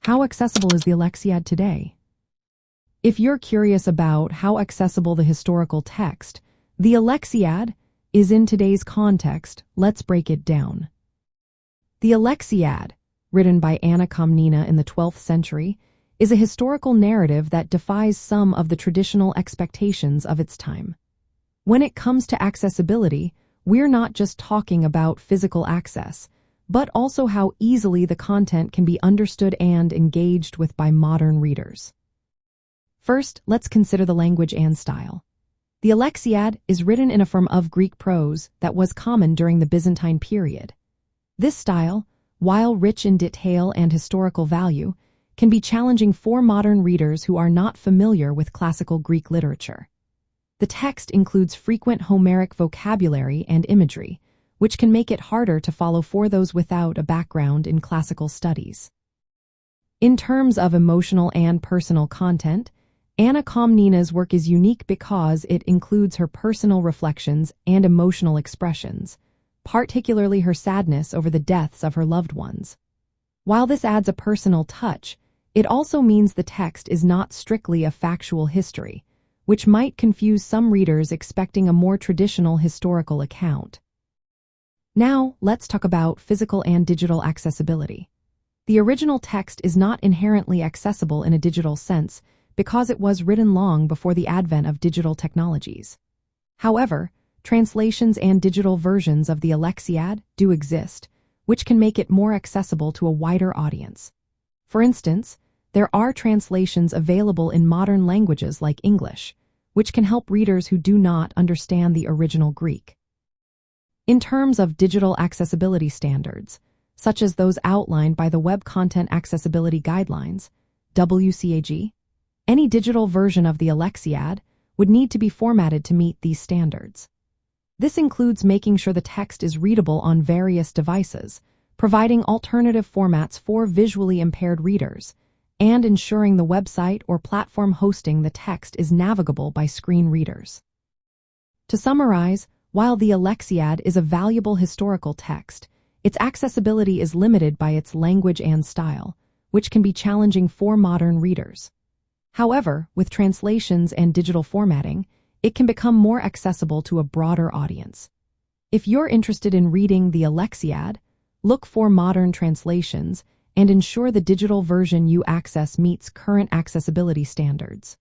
How accessible is the Alexiad today? If you're curious about how accessible the historical text, the Alexiad, is in today's context, let's break it down. The Alexiad, written by Anna Comnena in the 12th century, is a historical narrative that defies some of the traditional expectations of its time. When it comes to accessibility, we're not just talking about physical access, but also how easily the content can be understood and engaged with by modern readers. First, let's consider the language and style. The Alexiad is written in a form of Greek prose that was common during the Byzantine period. This style, while rich in detail and historical value, can be challenging for modern readers who are not familiar with classical Greek literature. The text includes frequent Homeric vocabulary and imagery, which can make it harder to follow for those without a background in classical studies. In terms of emotional and personal content, Anna Comnena's work is unique because it includes her personal reflections and emotional expressions, particularly her sadness over the deaths of her loved ones. While this adds a personal touch, it also means the text is not strictly a factual history, which might confuse some readers expecting a more traditional historical account. Now, let's talk about physical and digital accessibility. The original text is not inherently accessible in a digital sense because it was written long before the advent of digital technologies. However, translations and digital versions of the Alexiad do exist, which can make it more accessible to a wider audience. For instance, there are translations available in modern languages like English, which can help readers who do not understand the original Greek. In terms of digital accessibility standards, such as those outlined by the Web Content Accessibility Guidelines, WCAG, any digital version of the Alexiad would need to be formatted to meet these standards. This includes making sure the text is readable on various devices, providing alternative formats for visually impaired readers, and ensuring the website or platform hosting the text is navigable by screen readers. To summarize, while the Alexiad is a valuable historical text, its accessibility is limited by its language and style, which can be challenging for modern readers. However, with translations and digital formatting, it can become more accessible to a broader audience. If you're interested in reading the Alexiad, look for modern translations and ensure the digital version you access meets current accessibility standards.